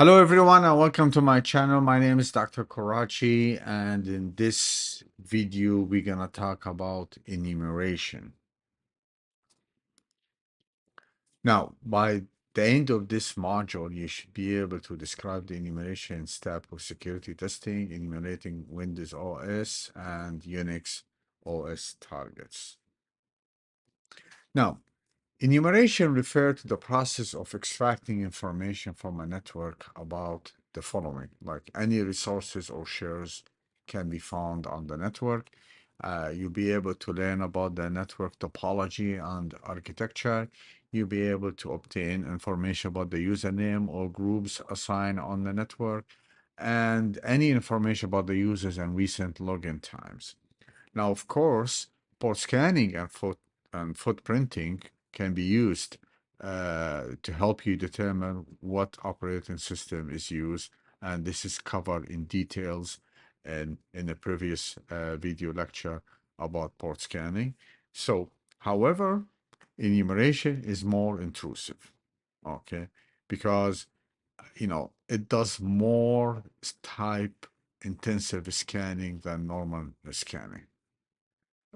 Hello, everyone, and welcome to my channel. My name is Dr. Karachi, and in this video, we're going to talk about enumeration. Now, by the end of this module, you should be able to describe the enumeration step of security testing, enumerating Windows OS and Unix OS targets. Now, enumeration refers to the process of extracting information from a network about the following, like any resources or shares can be found on the network. You'll be able to learn about the network topology and architecture. You'll be able to obtain information about the username or groups assigned on the network and any information about the users and recent login times. Now, of course, port scanning and footprinting can be used to help you determine what operating system is used, and this is covered in details in the previous video lecture about port scanning. So, however, enumeration is more intrusive, okay, because it does more type intensive scanning than normal scanning.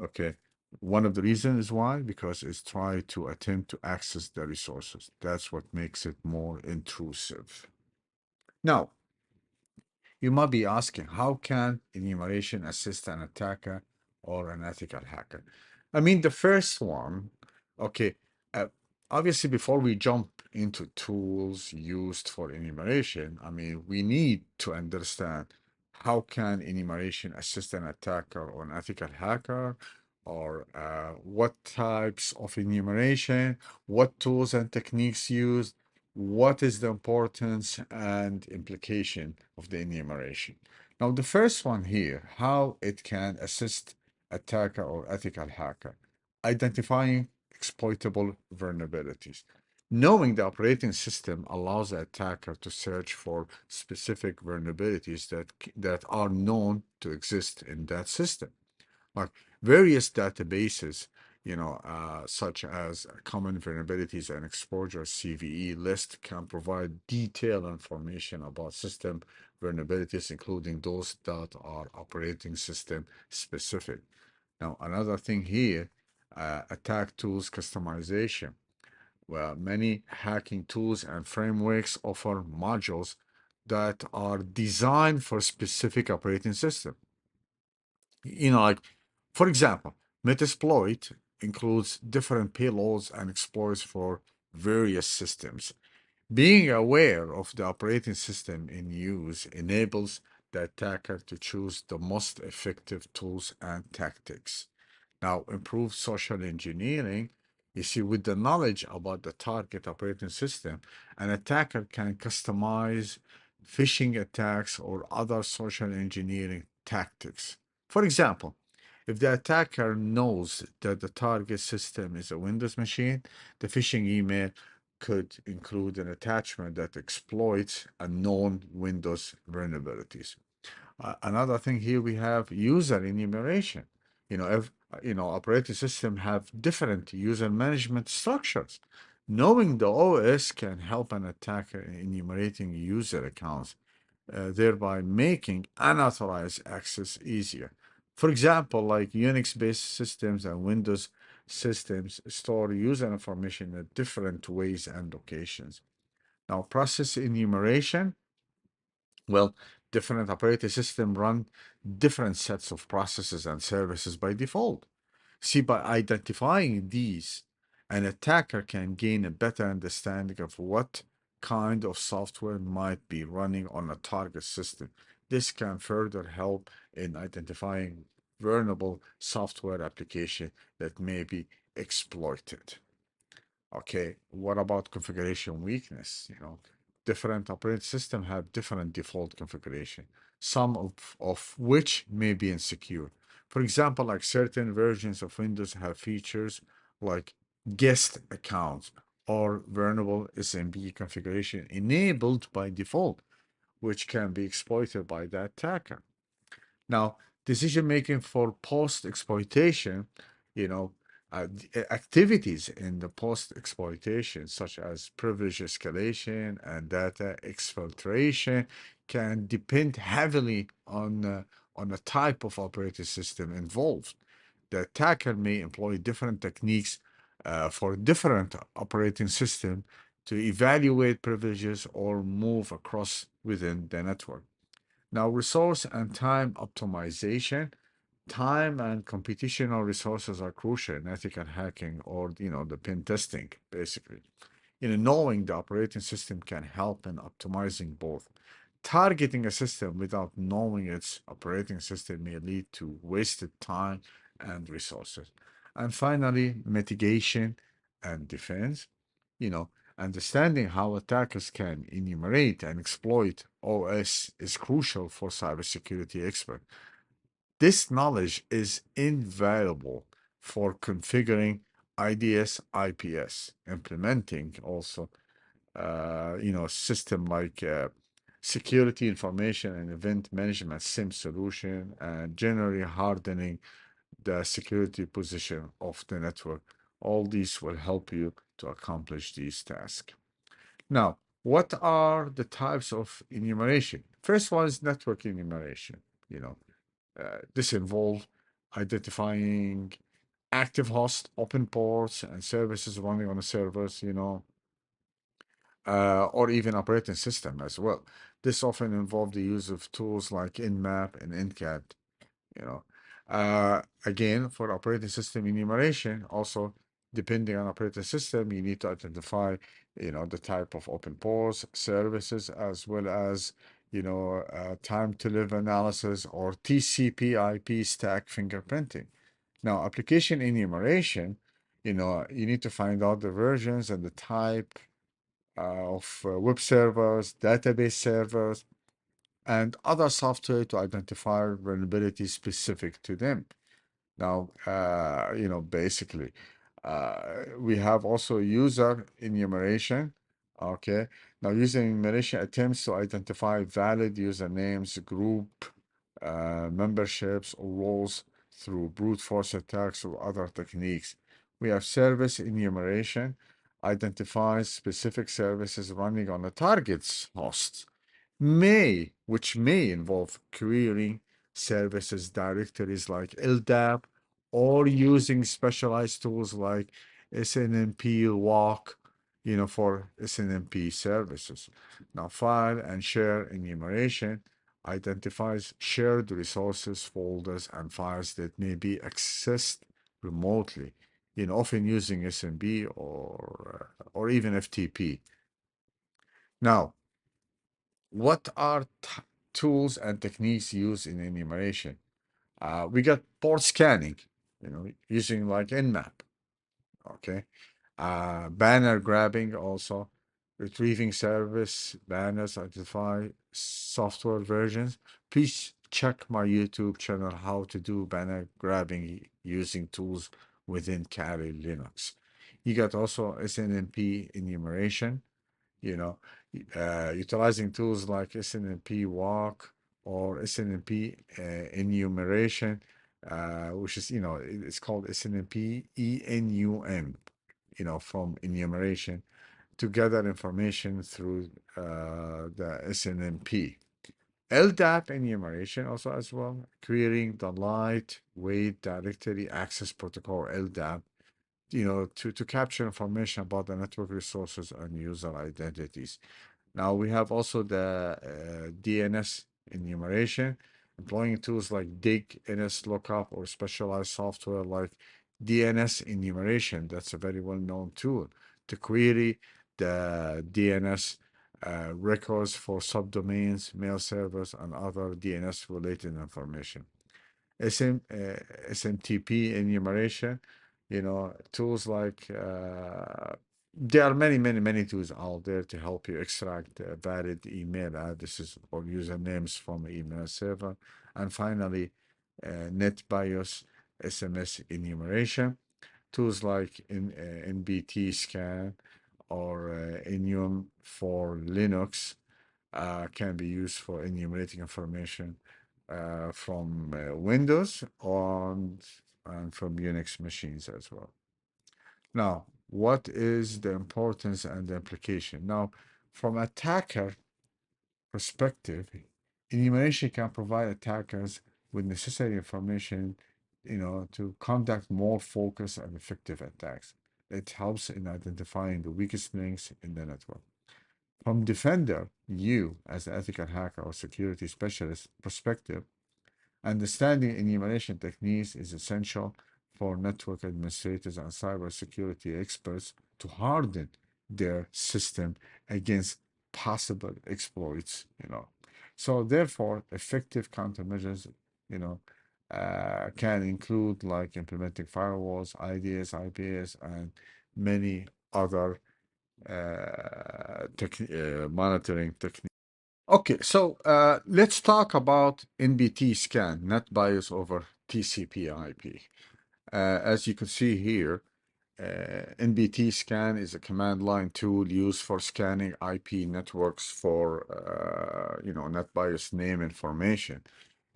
Okay. One of the reasons is why, because it's trying to attempt to access the resources. That's what makes it more intrusive. Now, you might be asking, how can enumeration assist an attacker or an ethical hacker? I mean, the first one, okay, uh, obviously, before we jump into tools used for enumeration, I mean, we need to understand how can enumeration assist an attacker or an ethical hacker, or what types of enumeration, what tools and techniques used, what is the importance and implication of the enumeration. Now, the first one here, how it can assist attacker or ethical hacker, identifying exploitable vulnerabilities. Knowing the operating system allows the attacker to search for specific vulnerabilities that are known to exist in that system, like various databases, such as common vulnerabilities and exposure CVE list can provide detailed information about system vulnerabilities, including those that are operating system specific. Now, another thing here, attack tools customization. Well, many hacking tools and frameworks offer modules that are designed for specific operating system. Like, for example, Metasploit includes different payloads and exploits for various systems. Being aware of the operating system in use enables the attacker to choose the most effective tools and tactics. Now, improved social engineering, you see, with the knowledge about the target operating system, an attacker can customize phishing attacks or other social engineering tactics. For example, if the attacker knows that the target system is a Windows machine, the phishing email could include an attachment that exploits a known Windows vulnerabilities. Another thing here, we have user enumeration. If operating system have different user management structures. Knowing the OS can help an attacker in enumerating user accounts, thereby making unauthorized access easier. For example, like Unix-based systems and Windows systems store user information in different ways and locations. Now, process enumeration, well, different operating systems run different sets of processes and services by default. See, by identifying these, an attacker can gain a better understanding of what kind of software might be running on a target system. This can further help in identifying vulnerable software application that may be exploited. Okay, what about configuration weakness? Different operating systems have different default configuration, some of which may be insecure. For example, like certain versions of Windows have features like guest accounts or vulnerable SMB configuration enabled by default, which can be exploited by the attacker. Now, decision making for post exploitation, you know, Activities in the post exploitation, such as privilege escalation and data exfiltration, can depend heavily on the type of operating system involved. The attacker may employ different techniques for different operating system to evaluate privileges or move across within the network. Now, resource and time optimization. Time and computational resources are crucial in ethical hacking or, the pen testing, basically. Knowing the operating system can help in optimizing both. Targeting a system without knowing its operating system may lead to wasted time and resources. And finally, mitigation and defense. You know, Understanding how attackers can enumerate and exploit OS is crucial for cybersecurity experts. This knowledge is invaluable for configuring IDS, IPS, implementing also, system like security information and event management SIM solution, and generally hardening the security position of the network. All these will help you to accomplish these tasks. Now, what are the types of enumeration? First one is network enumeration. You know, this involves identifying active hosts, open ports, and services running on the servers, or even operating system as well. This often involves the use of tools like Nmap and Ncat, you know. Again, for operating system enumeration, also depending on operating system, you need to identify, the type of open ports, services, as well as, time to live analysis or TCP/IP stack fingerprinting. Now, application enumeration, you need to find out the versions and the type of web servers, database servers, and other software to identify vulnerabilities specific to them. Now, basically, we have also user enumeration. Okay. Now, user enumeration attempts to identify valid usernames, group memberships, or roles through brute force attacks or other techniques. We have service enumeration, identifies specific services running on a target's host which may involve querying services directories like LDAP or using specialized tools like SNMP walk, for SNMP services. Now, file and share enumeration identifies shared resources, folders, and files that may be accessed remotely, often using SMB or even FTP. Now, what are tools and techniques used in enumeration? We got port scanning, using like Nmap, okay? Banner grabbing also, retrieving service banners, identify software versions. Please check my YouTube channel how to do banner grabbing using tools within Kali Linux. You got also SNMP enumeration, you know, utilizing tools like SNMP walk or SNMP enumeration, which is, it's called SNMP ENUM, from enumeration to gather information through the SNMP. LDAP enumeration also as well, querying the lightweight directory access protocol, LDAP, to capture information about the network resources and user identities. Now we have also the DNS enumeration, employing tools like dig, NS lookup, or specialized software like DNS enumeration. That's a very well-known tool to query the DNS records for subdomains, mail servers, and other DNS-related information. SMTP enumeration, tools like there are many, many, many tools out there to help you extract valid email addresses or usernames from an email server. And finally, NetBIOS SMS enumeration. Tools like NBT scan or Enum for Linux can be used for enumerating information from Windows on and from Unix machines as well. Now, what is the importance and the implication? Now, from attacker perspective, enumeration can provide attackers with necessary information, to conduct more focused and effective attacks. It helps in identifying the weakest links in the network. From defender, you as an ethical hacker or security specialist perspective, understanding enumeration techniques is essential for network administrators and cybersecurity experts to harden their system against possible exploits. So therefore, effective countermeasures, you know, can include like implementing firewalls, IDS, IPS, and many other monitoring techniques. Okay, so let's talk about NBT scan, net bias over TCP/IP. As you can see here, NBT scan is a command line tool used for scanning IP networks for, net bias name information.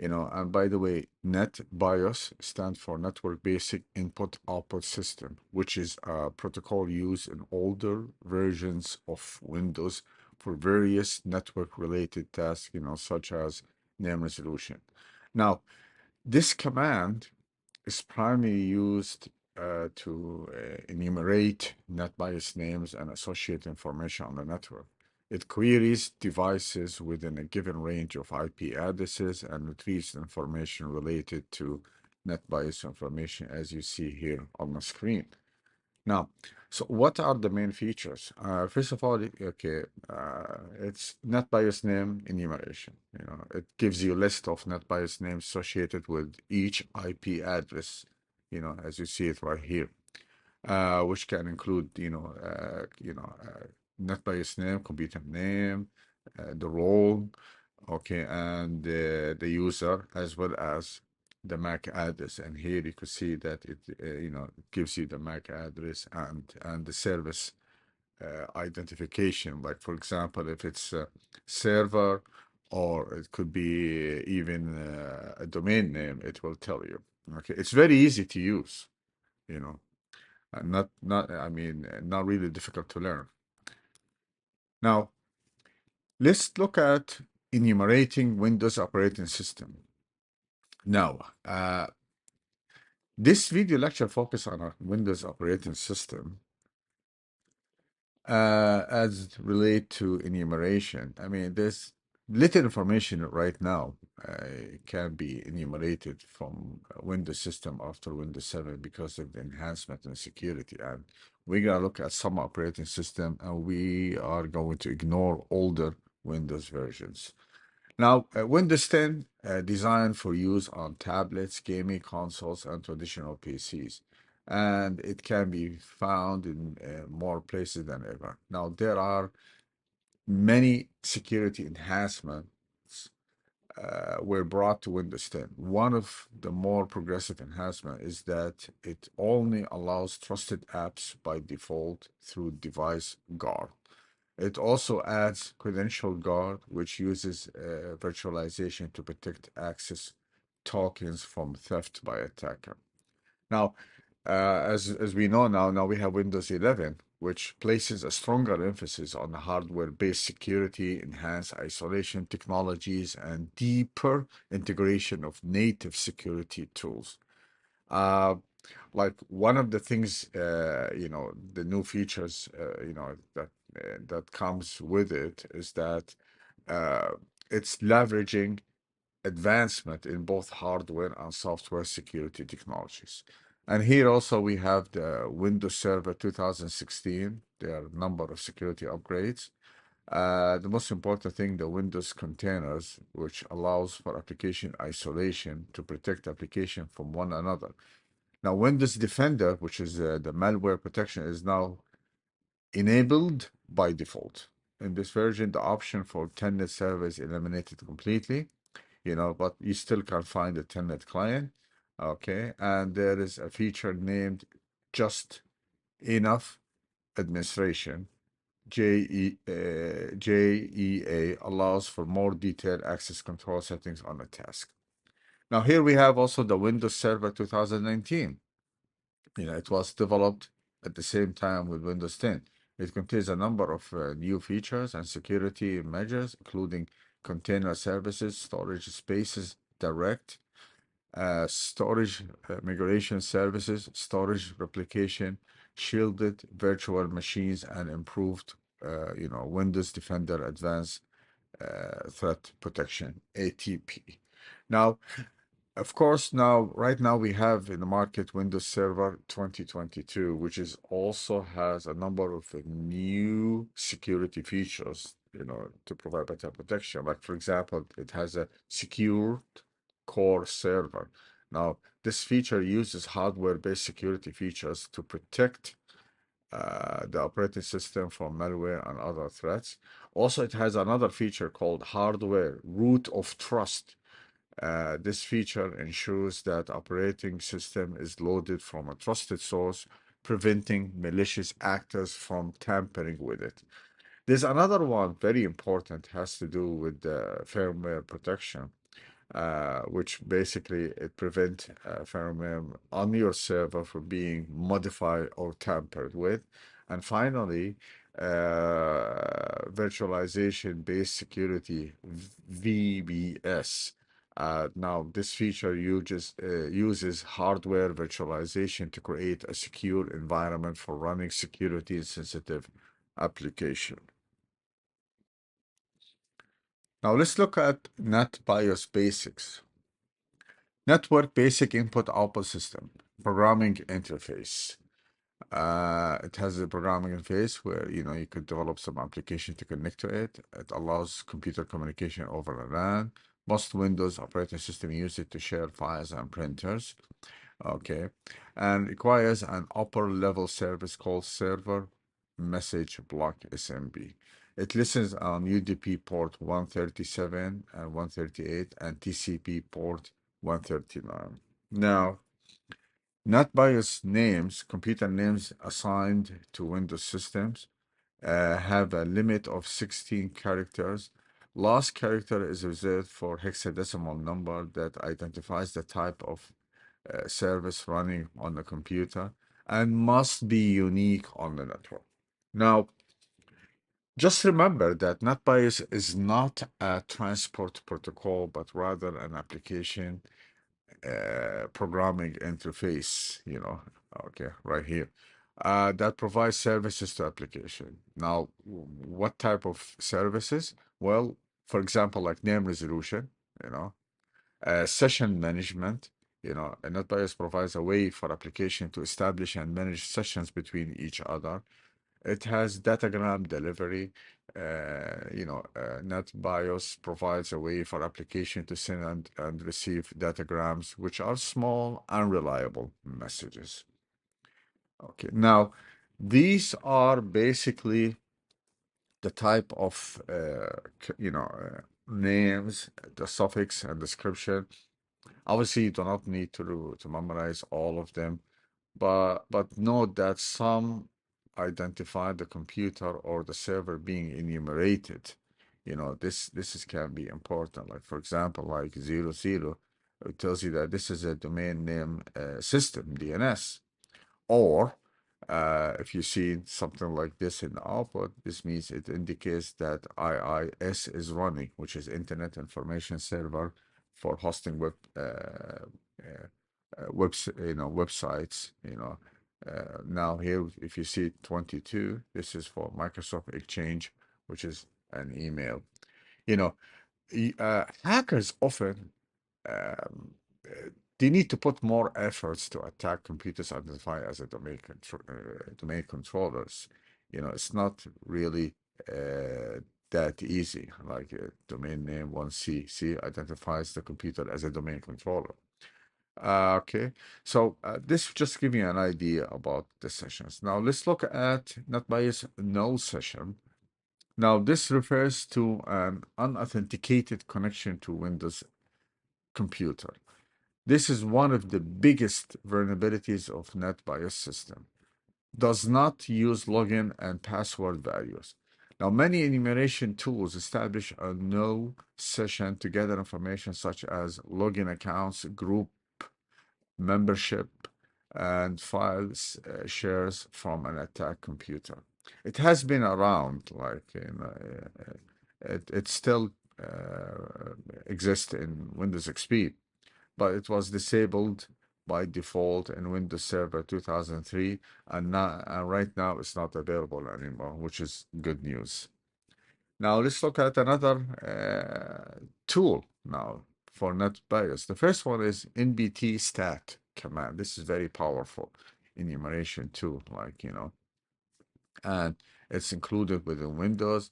And by the way, net bias stands for Network Basic Input Output System, which is a protocol used in older versions of Windows for various network related tasks, such as name resolution. Now, this command is primarily used to enumerate net bias names and associate information on the network. It queries devices within a given range of IP addresses and retrieves information related to net bias information, as you see here on the screen. Now, so what are the main features? First of all, okay, it's net bias name enumeration. It gives you a list of net bias names associated with each IP address, as you see it right here, which can include, net bias name, computer name, the role, okay, and the user, as well as the MAC address. And here you can see that it gives you the MAC address and the service identification. Like, for example, if it's a server, or it could be even a domain name, it will tell you. Okay, it's very easy to use, not really difficult to learn. Now, let's look at enumerating Windows operating system. Now, this video lecture focuses on our Windows operating system as relate to enumeration. I mean, there's little information right now can be enumerated from Windows system after Windows 7 because of the enhancement in security. And we're going to look at some operating system, and we are going to ignore older Windows versions. Now, Windows 10 designed for use on tablets, gaming consoles, and traditional PCs. And it can be found in more places than ever. Now, there are many security enhancements were brought to Windows 10. One of the more progressive enhancement is that it only allows trusted apps by default through device guard. It also adds credential guard, which uses virtualization to protect access tokens from theft by attacker. Now, as we know now we have Windows 11, which places a stronger emphasis on hardware-based security, enhanced isolation technologies, and deeper integration of native security tools. Like one of the things, the new features, that comes with it is that uh, it's leveraging advancement in both hardware and software security technologies. And here also we have the Windows Server 2016, their number of security upgrades. The most important thing, the Windows containers, which allows for application isolation to protect application from one another. Now, Windows Defender, which is the malware protection, is now enabled by default. In this version, the option for Telnet server is eliminated completely, but you still can find a Telnet client. Okay, and there is a feature named Just Enough Administration. JEA allows for more detailed access control settings on a task. Now here we have also the Windows Server 2019. It was developed at the same time with Windows 10. It contains a number of new features and security measures, including container services, storage spaces, direct storage migration services, storage replication, shielded virtual machines, and improved, Windows Defender Advanced Threat Protection (ATP). Now, of course, right now we have in the market Windows Server 2022, which is also has a number of new security features, to provide better protection. Like, for example, it has a secured core server. Now, this feature uses hardware-based security features to protect the operating system from malware and other threats. Also, it has another feature called hardware root of trust. This feature ensures that operating system is loaded from a trusted source, preventing malicious actors from tampering with it. There's another one very important, has to do with firmware protection, which basically it prevent firmware on your server from being modified or tampered with. And finally, virtualization-based security, VBS. Now, this feature uses hardware virtualization to create a secure environment for running security-sensitive application. Now, let's look at NetBIOS basics. Network Basic Input-Output System, Programming Interface. It has a programming interface where you could develop some application to connect to it. It allows computer communication over LAN. Most Windows operating system use it to share files and printers. Okay, and requires an upper level service called Server Message Block SMB. It listens on UDP port 137 and 138 and TCP port 139. Now, NetBIOS names, computer names assigned to Windows systems, have a limit of 16 characters. Last character is reserved for hexadecimal number that identifies the type of service running on the computer and must be unique on the network. Now, just remember that NetBIOS is not a transport protocol, but rather an application programming interface, okay, right here, that provides services to application. Now, what type of services? Well, for example, like name resolution, you know, session management, and NetBIOS provides a way for application to establish and manage sessions between each other. It has datagram delivery. NetBIOS provides a way for application to send and receive datagrams, which are small, unreliable messages. Okay, now these are basically the type of names, the suffix and description. Obviously, you do not need to memorize all of them, but note that some identify the computer or the server being enumerated. This can be important. Like, for example, like 00, it tells you that this is a domain name system, DNS. Or if you see something like this in the output, this means it indicates that IIS is running, which is Internet Information Server for hosting websites. Now here, if you see 22, this is for Microsoft Exchange, which is an email. Hackers often um, they need to put more efforts to attack computers identified as a domain controllers. It's not really that easy. Like domain name 1C identifies the computer as a domain controller. Okay, so this just give you an idea about the sessions. Now let's look at NetBIOS null session. Now this refers to an unauthenticated connection to Windows computer. This is one of the biggest vulnerabilities of NetBIOS system. Does not use login and password values. Now, many enumeration tools establish a no session to gather information such as login accounts, group membership, and files shares from an attack computer. It has been around, like it still exists in Windows XP, but it was disabled by default in Windows Server 2003, and now, right now it's not available anymore, which is good news. Now let's look at another tool now for net bias. The first one is nbt stat command. This is very powerful enumeration tool, like, and it's included within Windows.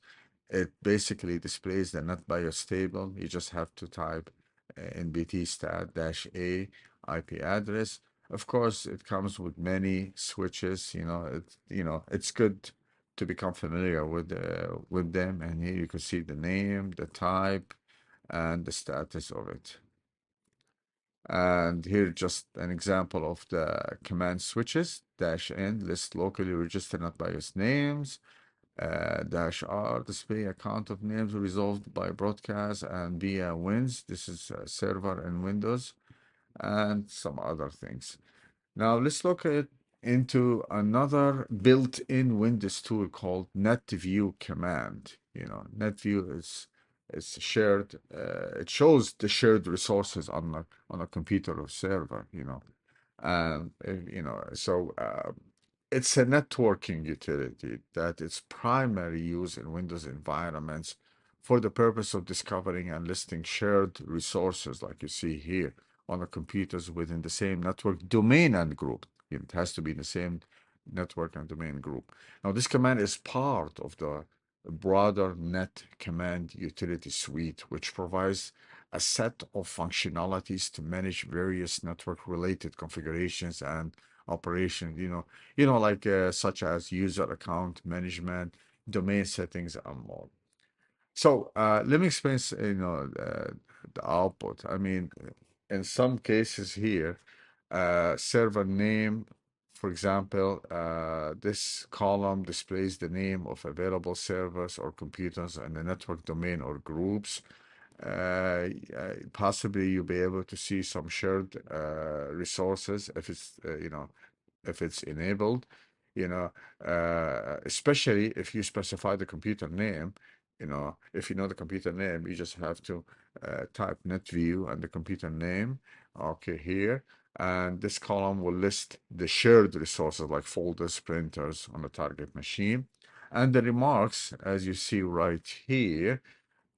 It basically displays the net bias table. You just have to type nbt stat -a IP address. Of course, it comes with many switches. It's good to become familiar with them. And here you can see the name, the type, and the status of it. And here just an example of the command switches. -n list locally registered net bias names. -r display a count of names resolved by broadcast and via wins. This is server and Windows, and some other things. Now let's look into another built-in Windows tool called NetView command. NetView is shared. It shows the shared resources on a computer or server. So it's a networking utility that its primary use in Windows environments for the purpose of discovering and listing shared resources, like you see here, on the computers within the same network domain and group. It has to be the same network and domain group. Now, this command is part of the broader net command utility suite, which provides a set of functionalities to manage various network-related configurations and operations, like such as user account management, domain settings, and more. So let me explain, the output. I mean, in some cases here, server name, for example, this column displays the name of available servers or computers in the network domain or groups. Possibly you'll be able to see some shared resources if it's enabled, especially if you specify the computer name. If you know the computer name, you just have to type netview and the computer name, okay, here, and this column will list the shared resources like folders, printers on the target machine. And the remarks, as you see right here,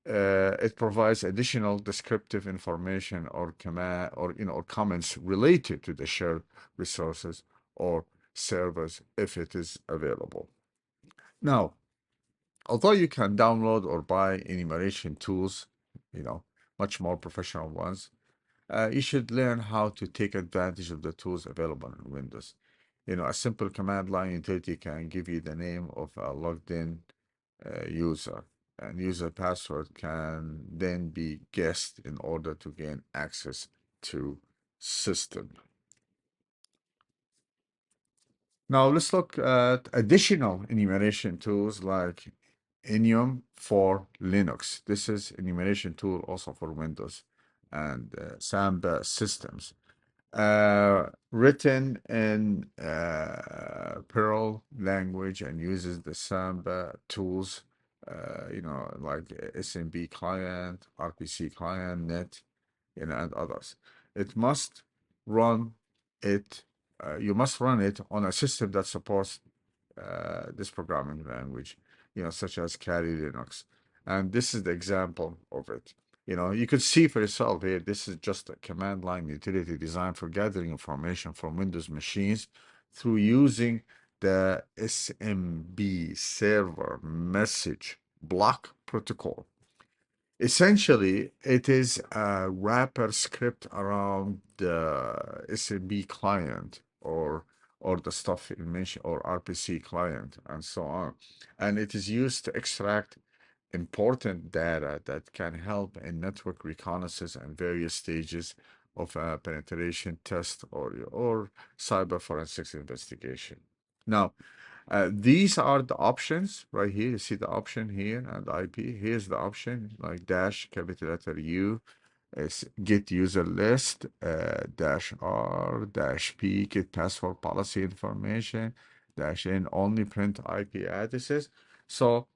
it provides additional descriptive information or command or comments related to the shared resources or servers if it is available. Now, although you can download or buy enumeration tools, much more professional ones, you should learn how to take advantage of the tools available in Windows. A simple command line utility can give you the name of a logged in user, and user password can then be guessed in order to gain access to system. Now let's look at additional enumeration tools like Enum for Linux. This is enumeration tool also for Windows and Samba systems. Written in Perl language and uses the Samba tools, like SMB client, RPC client, net, and others. It must run it. You must run it on a system that supports this programming language, such as Kali Linux. And this is the example of it. You could see for yourself here, this is just a command line utility designed for gathering information from Windows machines through using the SMB server message block protocol. Essentially, it is a wrapper script around the SMB client or the stuff you mentioned, or RPC client, and so on. And it is used to extract important data that can help in network reconnaissance and various stages of a penetration test or cyber forensics investigation. Now, These are the options right here. You see the option here and the IP. Here's the option like dash capital letter U is get user list, dash R, dash P, get password policy information, dash N, only print IP addresses. So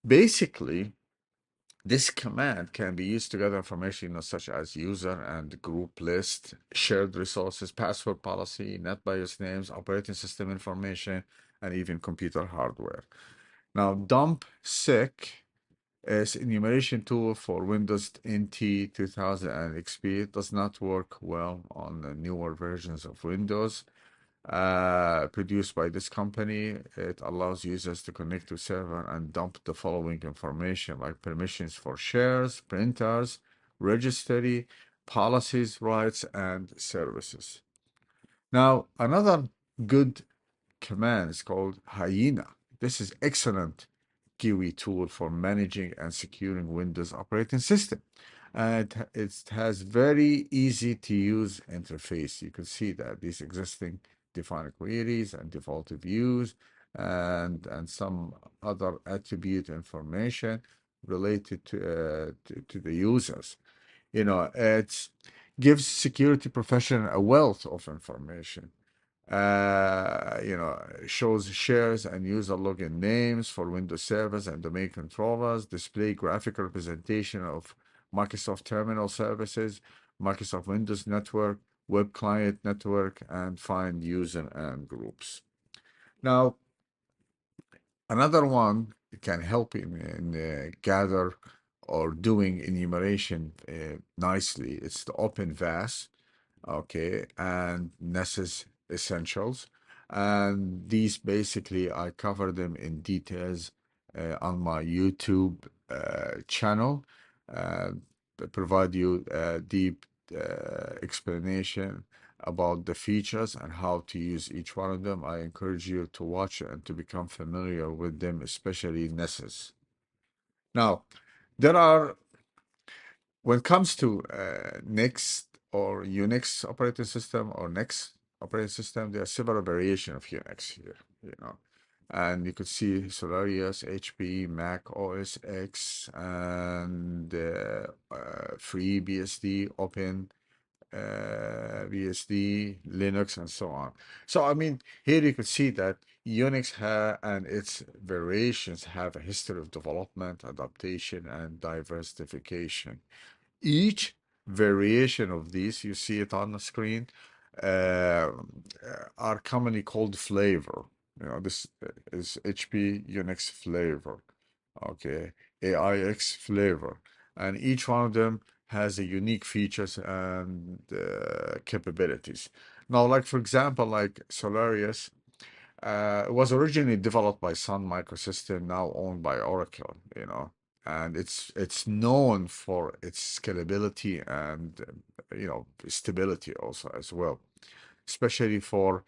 basically, this command can be used to gather information, such as user and group list, shared resources, password policy, NetBIOS names, operating system information, and even computer hardware. Now, dump sec is enumeration tool for Windows NT 2000 and XP. It does not work well on the newer versions of Windows. Produced by this company, it allows users to connect to server and dump the following information like permissions for shares, printers, registry, policies, rights, and services. Now, another good command is called Hyena. This is excellent GUI tool for managing and securing Windows operating system. And it has very easy to use interface. You can see that these existing defined queries and default views and some other attribute information related to the users. It gives security professional a wealth of information. Shows shares and user login names for Windows servers and domain controllers, display graphic representation of Microsoft Terminal services, Microsoft Windows Network, web client network, and find user and groups. Now, another one can help in gather or doing enumeration nicely. It's the OpenVAS, okay, and Nessus Essentials. And these basically, I cover them in details on my YouTube channel. Uh, provide you a deep explanation about the features and how to use each one of them. I encourage you to watch and to become familiar with them, especially Nessus. Now, there are when it comes to Next or Unix operating system or Next operating system, there are several variations of Unix here. And you could see Solaris, HP, Mac OS X, and FreeBSD, Open BSD, Linux, and so on. So, I mean, here you can see that Unix and its variations have a history of development, adaptation, and diversification. Each variation of these, you see it on the screen, uh, are commonly called flavor. This is HP Unix flavor, okay, AIX flavor, and each one of them has a unique features and capabilities. Now, like for example, like Solaris, it was originally developed by Sun Microsystem, now owned by Oracle, and it's known for its scalability and stability also as well, especially for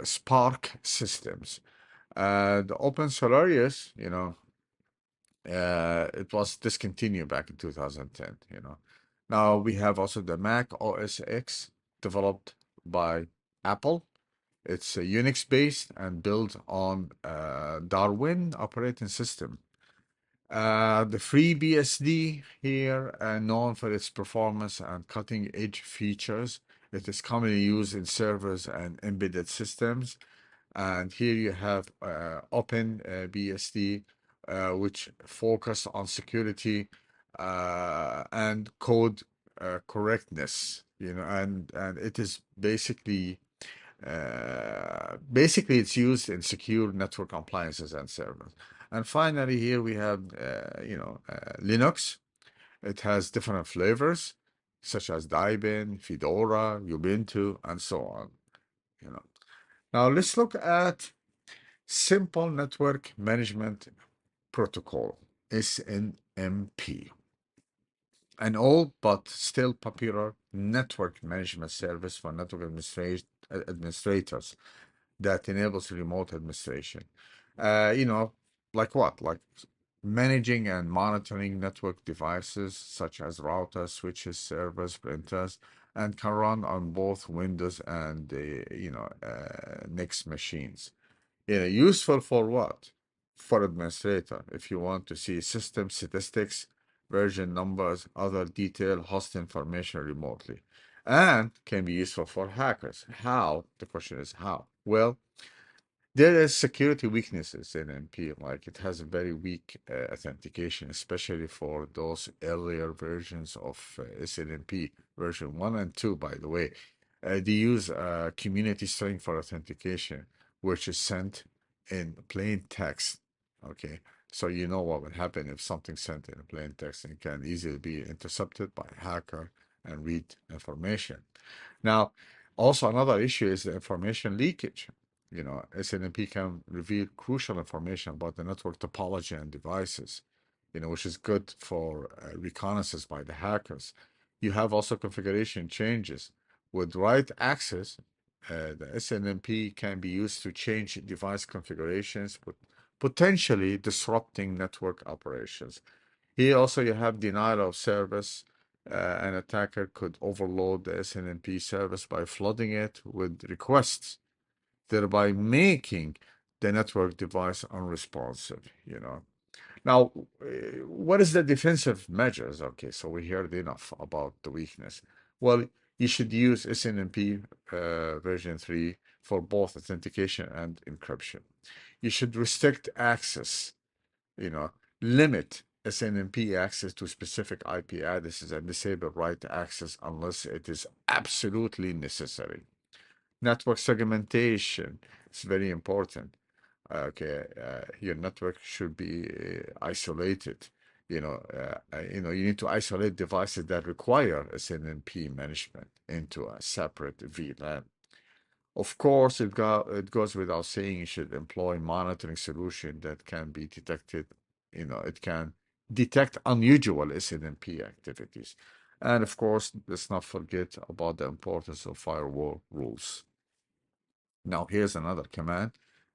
Spark systems. The Open Solaris, it was discontinued back in 2010. Now we have also the Mac OS X developed by Apple. It's a Unix based and built on Darwin operating system. The FreeBSD here, known for its performance and cutting edge features. It is commonly used in servers and embedded systems. And here you have OpenBSD, which focus on security and code correctness. And it is basically it's used in secure network appliances and servers. And finally, here we have Linux. It has different flavors such as Debian, Fedora, Ubuntu, and so on. Now let's look at Simple Network Management Protocol, SNMP, an old but still popular network management service for network administrators that enables remote administration. Like what? Like managing and monitoring network devices such as routers, switches, servers, printers, and can run on both Windows and Next machines. Useful for what? For administrator, if you want to see system statistics, version numbers, other detailed host information remotely. And can be useful for hackers. How? The question is how? Well, there is security weaknesses in NP, like it has a very weak authentication, especially for those earlier versions of SNMP, version 1 and 2, by the way. They use a community string for authentication, which is sent in plain text. Okay, so you know what would happen if something's sent in plain text and can easily be intercepted by a hacker and read information. Now, also another issue is the information leakage. SNMP can reveal crucial information about the network topology and devices, which is good for reconnaissance by the hackers. You have also configuration changes. With write access, the SNMP can be used to change device configurations, but potentially disrupting network operations. Here also you have denial of service. An attacker could overload the SNMP service by flooding it with requests, thereby making the network device unresponsive. Now, what is the defensive measures? Okay, so we heard enough about the weakness. Well, you should use SNMP version 3 for both authentication and encryption. You should restrict access, you know, limit SNMP access to specific IP addresses and disable write access unless it is absolutely necessary. Network segmentation is very important. Okay, your network should be isolated. You need to isolate devices that require SNMP management into a separate VLAN. Of course, it goes without saying you should employ monitoring solution that can be detected. It can detect unusual SNMP activities. And of course, let's not forget about the importance of firewall rules. Now, here's another command,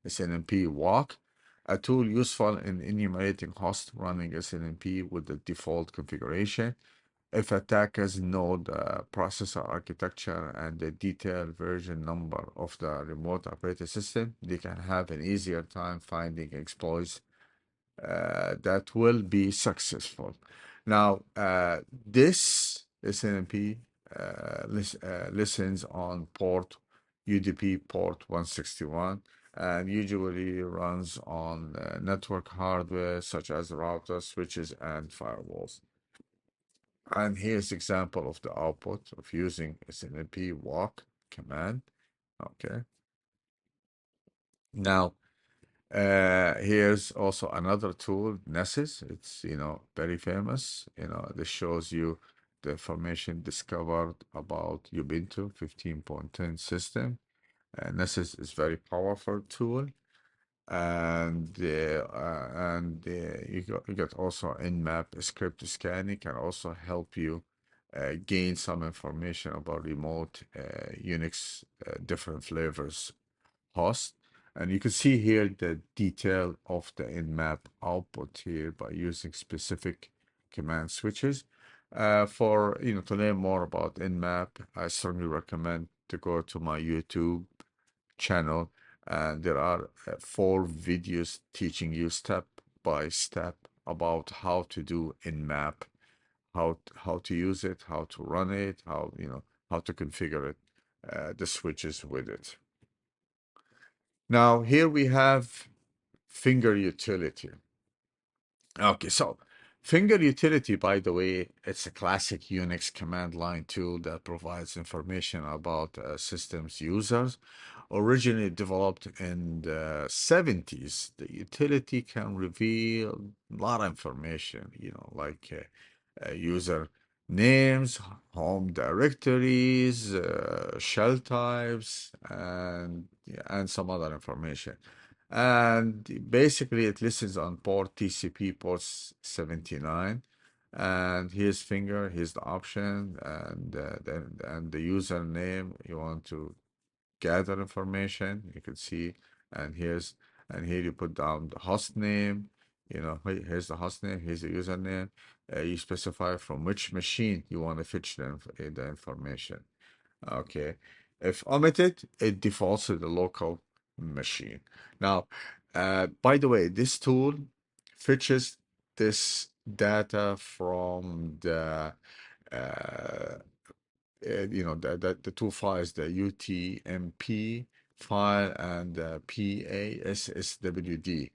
SNMP walk, a tool useful in enumerating hosts running SNMP with the default configuration. If attackers know the processor architecture and the detailed version number of the remote operating system, they can have an easier time finding exploits that will be successful. Now, this SNMP listens on port UDP port 161 and usually runs on network hardware such as routers, switches, and firewalls. And here's example of the output of using SNMP walk command. Okay. Now, here's also another tool, Nessus. It's, very famous. This shows you the information discovered about Ubuntu 15.10 system. Nessus is very powerful tool. And you got also Nmap script scanning can also help you gain some information about remote Unix different flavors host. And you can see here the detail of the Nmap output here by using specific command switches. To learn more about Nmap, I strongly recommend to go to my YouTube channel, and there are 4 videos teaching you step by step about how to do Nmap, how to use it, how to run it, how to configure it, the switches with it. Now here we have finger utility. Okay, so finger utility, by the way, it's a classic Unix command line tool that provides information about system's users. Originally developed in the 70s, the utility can reveal a lot of information, like user names, home directories, shell types, and some other information. And basically, it listens on port TCP port 79. And here's finger, here's the option, and the username you want to gather information. You can see, and here you put down the host name. Here's the host name, here's the username. You specify from which machine you want to fetch the information. Okay. If omitted, it defaults to the local machine. Now, by the way, this tool fetches this data from the the two files, the UTMP file and the PASSWD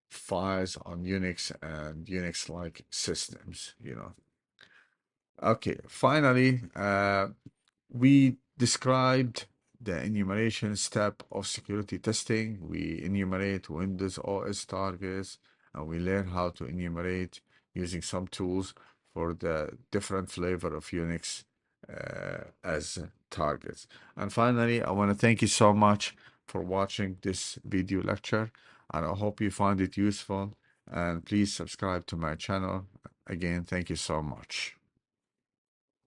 files on Unix and Unix-like systems. Okay, finally, we described the enumeration step of security testing. We enumerate Windows OS targets, and we learn how to enumerate using some tools for the different flavor of Unix as targets. And finally, I want to thank you so much for watching this video lecture, and I hope you find it useful. And please subscribe to my channel. Again, thank you so much.